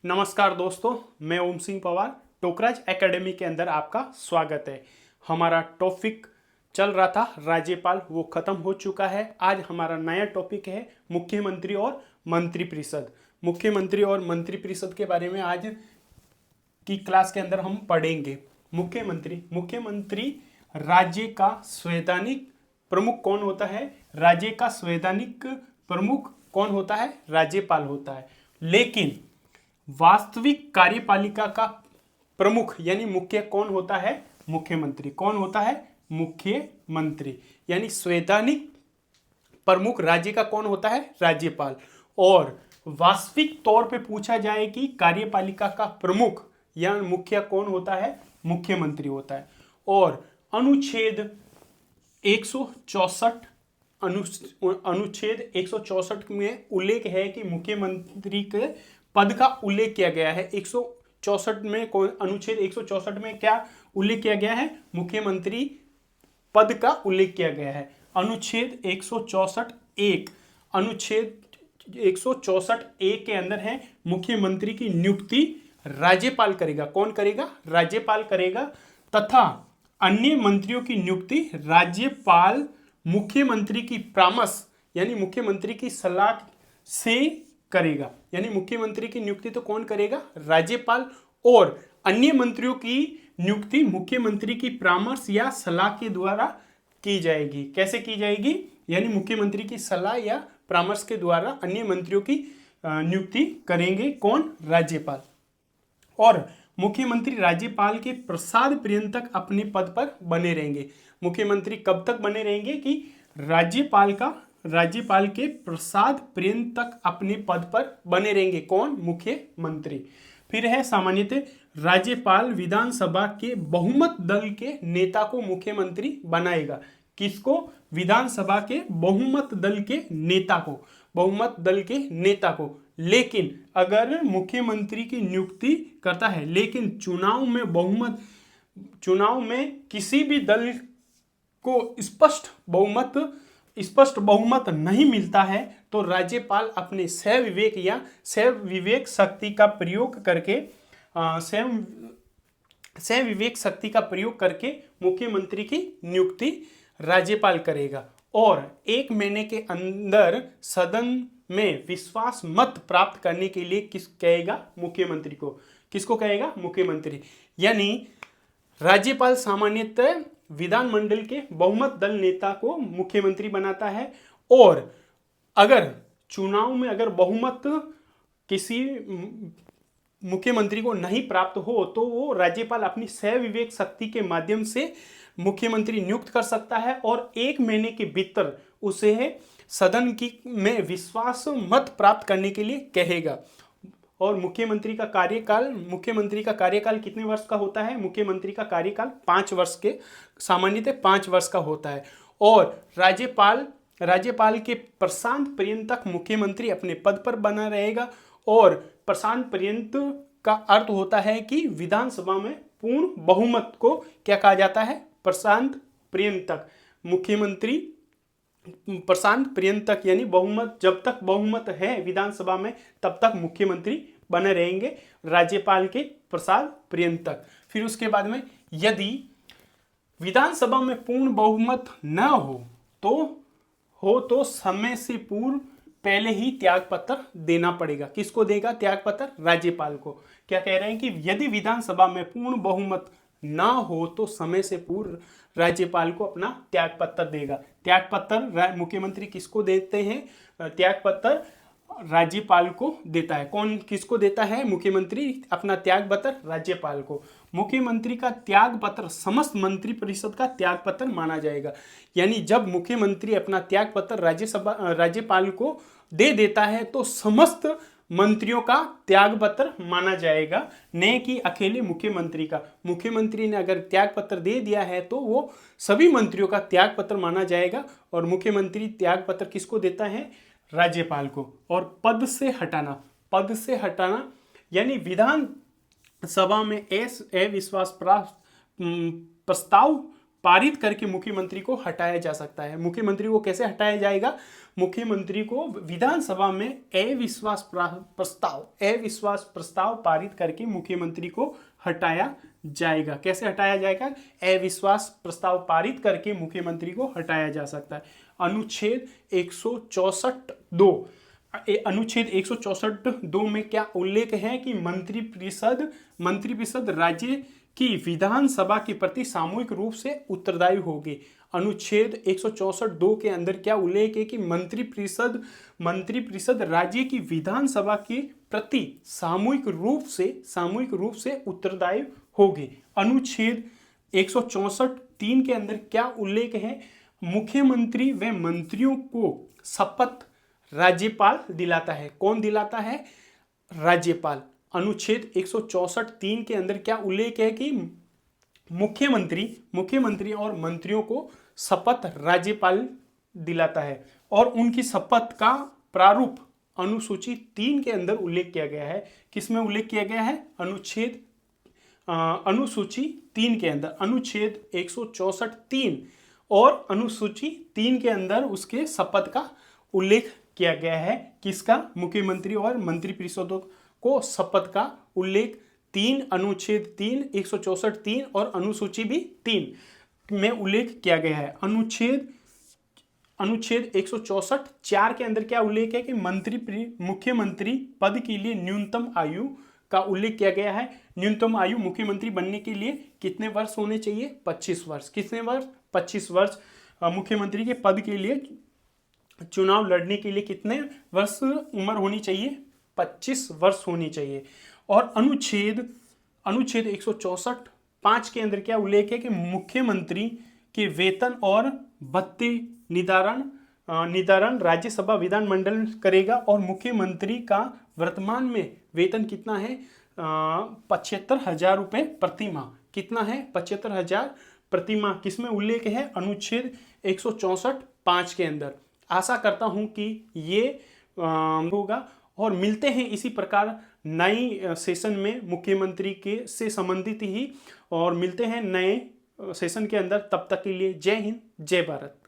नमस्कार दोस्तों, मैं ओम सिंह पवार टोकराज एकेडमी के अंदर आपका स्वागत है। हमारा टॉपिक चल रहा था राज्यपाल, वो खत्म हो चुका है। आज हमारा नया टॉपिक है मुख्यमंत्री और मंत्रिपरिषद। मुख्यमंत्री और मंत्रिपरिषद के बारे में आज की क्लास के अंदर हम पढ़ेंगे। मुख्यमंत्री राज्य का संवैधानिक प्रमुख कौन होता है? राज्य का संवैधानिक प्रमुख कौन होता है? राज्यपाल होता है। लेकिन वास्तविक कार्यपालिका का प्रमुख यानी मुख्य कौन होता है? मुख्यमंत्री। कौन होता है? मुख्यमंत्री। यानी संवैधानिक प्रमुख राज्य का कौन होता है? राज्यपाल। और वास्तविक तौर पे पूछा जाए कि कार्यपालिका का प्रमुख या मुख्य कौन होता है? मुख्यमंत्री होता है। और अनुच्छेद 164 अनुच्छेद 164 में उल्लेख है कि मुख्यमंत्री के पद का उल्लेख किया गया है। 164 में अनुच्छेद 164 में क्या उल्लेख किया गया है? मुख्यमंत्री पद का उल्लेख किया गया है। अनुच्छेद 164 के अंदर है मुख्यमंत्री की नियुक्ति राज्यपाल करेगा। कौन करेगा? राज्यपाल करेगा। तथा अन्य मंत्रियों की नियुक्ति राज्यपाल मुख्यमंत्री की परामर्श यानी मुख्यमंत्री की सलाह से करेगा। यानी मुख्यमंत्री की नियुक्ति तो कौन करेगा? राज्यपाल। और अन्य मंत्रियों की नियुक्ति मुख्यमंत्री की परामर्श या सलाह के द्वारा की जाएगी। कैसे की जाएगी? यानी मुख्यमंत्री की सलाह या परामर्श के द्वारा अन्य मंत्रियों की नियुक्ति करेंगे। कौन? राज्यपाल। और मुख्यमंत्री राज्यपाल के प्रसाद पर्यंत तक अपने पद पर बने रहेंगे। मुख्यमंत्री कब तक बने रहेंगे? कि राज्यपाल के प्रसाद पर्यंत तक अपने पद पर बने रहेंगे। कौन? मुख्यमंत्री। फिर है सामान्यतः राज्यपाल विधानसभा के बहुमत दल के नेता को मुख्यमंत्री बनाएगा। किसको? विधानसभा के बहुमत दल के नेता को। बहुमत दल के नेता को। लेकिन अगर मुख्यमंत्री की नियुक्ति करता है लेकिन चुनाव में किसी भी दल को स्पष्ट बहुमत नहीं मिलता है तो राज्यपाल अपने विवेक शक्ति का प्रयोग करके मुख्यमंत्री की नियुक्ति राज्यपाल करेगा। और 1 महीने के अंदर सदन में विश्वास मत प्राप्त करने के लिए कहेगा? मुख्यमंत्री को। किसको कहेगा? मुख्यमंत्री। यानी राज्यपाल सामान्यतः विधानमंडल के बहुमत दल नेता को मुख्यमंत्री बनाता है। और अगर चुनाव में बहुमत किसी मुख्यमंत्री को नहीं प्राप्त हो तो वो राज्यपाल अपनी विवेक शक्ति के माध्यम से मुख्यमंत्री नियुक्त कर सकता है और 1 महीने के भीतर उसे सदन में विश्वास मत प्राप्त करने के लिए कहेगा। और मुख्यमंत्री का कार्यकाल कितने वर्ष का होता है? मुख्यमंत्री का कार्यकाल 5 वर्ष के सामान्यतः 5 वर्ष का होता है। और राज्यपाल के प्रशांत पर्यंत तक मुख्यमंत्री अपने पद पर बना रहेगा। और प्रशांत पर्यंत का अर्थ होता है कि विधानसभा में पूर्ण बहुमत को क्या कहा जाता है? प्रशांत पर्यंत तक। मुख्यमंत्री प्रशांत पर्यंत तक यानी बहुमत, जब तक बहुमत है विधानसभा में तब तक मुख्यमंत्री बने रहेंगे राज्यपाल के प्रसाद पर्यंत तक। फिर उसके बाद में यदि विधानसभा में पूर्ण बहुमत न हो तो समय से पूर्व पहले ही त्यागपत्र देना पड़ेगा। किसको देगा त्यागपत्र? राज्यपाल को। क्या कह रहे हैं कि यदि विधानसभा में पूर्ण बहुमत ना हो तो समय से पूर्व राज्यपाल को अपना त्यागपत्र देगा। त्यागपत्र मुख्यमंत्री किसको देते हैं? त्यागपत्र राज्यपाल को देता है। कौन किसको देता है? मुख्यमंत्री अपना त्यागपत्र राज्यपाल को। मुख्यमंत्री का त्यागपत्र समस्त मंत्रिपरिषद का त्यागपत्र माना जाएगा। यानी जब मुख्यमंत्री अपना त्यागपत्र राज्यपाल को दे देता है तो समस्त मंत्रियों का त्यागपत्र माना जाएगा, न कि अकेले मुख्यमंत्री का। मुख्यमंत्री ने अगर त्यागपत्र दे दिया है तो वो सभी मंत्रियों का त्यागपत्र माना जाएगा। और मुख्यमंत्री त्यागपत्र किसको देता है? राज्यपाल को। और पद से हटाना यानी विधानसभा में अविश्वास प्रस्ताव पारित करके मुख्यमंत्री को हटाया जा सकता है। मुख्यमंत्री को कैसे हटाया जाएगा? मुख्यमंत्री को विधानसभा में अविश्वास प्रस्ताव पारित करके मुख्यमंत्री को हटाया जाएगा। कैसे हटाया जाएगा? अविश्वास प्रस्ताव पारित करके मुख्यमंत्री को हटाया जा सकता है। अनुच्छेद 164(2) में क्या उल्लेख है कि मंत्रिपरिषद राज्य की विधानसभा के प्रति सामूहिक रूप से उत्तरदायी होगी। अनुच्छेद 164(2) के अंदर क्या उल्लेख है कि मंत्रिपरिषद राज्य की विधानसभा के प्रति सामूहिक रूप से उत्तरदायी होगी। अनुच्छेद 164(3) के अंदर क्या उल्लेख है? मुख्यमंत्री व मंत्रियों को शपथ राज्यपाल दिलाता है। कौन दिलाता है? राज्यपाल। अनुच्छेद 164(3) के अंदर क्या उल्लेख है कि मुख्यमंत्री और मंत्रियों को शपथ राज्यपाल दिलाता है और उनकी शपथ का प्रारूप अनुसूची 3 के अंदर उल्लेख किया गया है। किसमें उल्लेख किया गया है? अनुसूची 3 के अंदर, अनुच्छेद 164(3) और अनुसूची 3 के अंदर उसके शपथ का उल्लेख किया गया है। किसका? मुख्यमंत्री और मंत्रिपरिषदों को शपथ का उल्लेख 3, अनुच्छेद 3, 164(3) और अनुसूची भी 3 में उल्लेख किया गया है। अनुच्छेद 164(4) के अंदर क्या उल्लेख है कि मुख्यमंत्री पद के लिए न्यूनतम आयु का उल्लेख किया गया है। न्यूनतम आयु मुख्यमंत्री बनने के लिए कितने वर्ष होने चाहिए? 25 वर्ष। कितने वर्ष? 25 वर्ष। मुख्यमंत्री के पद के लिए चुनाव लड़ने के लिए कितने वर्ष उम्र होनी चाहिए? 25 वर्ष होनी चाहिए। और अनुच्छेद 164(5) के अंदर क्या उल्लेख है कि मुख्यमंत्री के वेतन और भत्ते निर्धारण राज्यसभा विधानमंडल करेगा और मुख्यमंत्री का वर्तमान में वेतन कितना है? 75,000 रुपये प्रतिमाह। कितना है? 75,000 प्रतिमाह। किसमें उल्लेख है? अनुच्छेद 164(5) के अंदर। आशा करता हूं कि ये होगा और मिलते हैं इसी प्रकार नई सेशन में मुख्यमंत्री के से संबंधित ही, और मिलते हैं नए सेशन के अंदर। तब तक के लिए जय हिंद, जय भारत।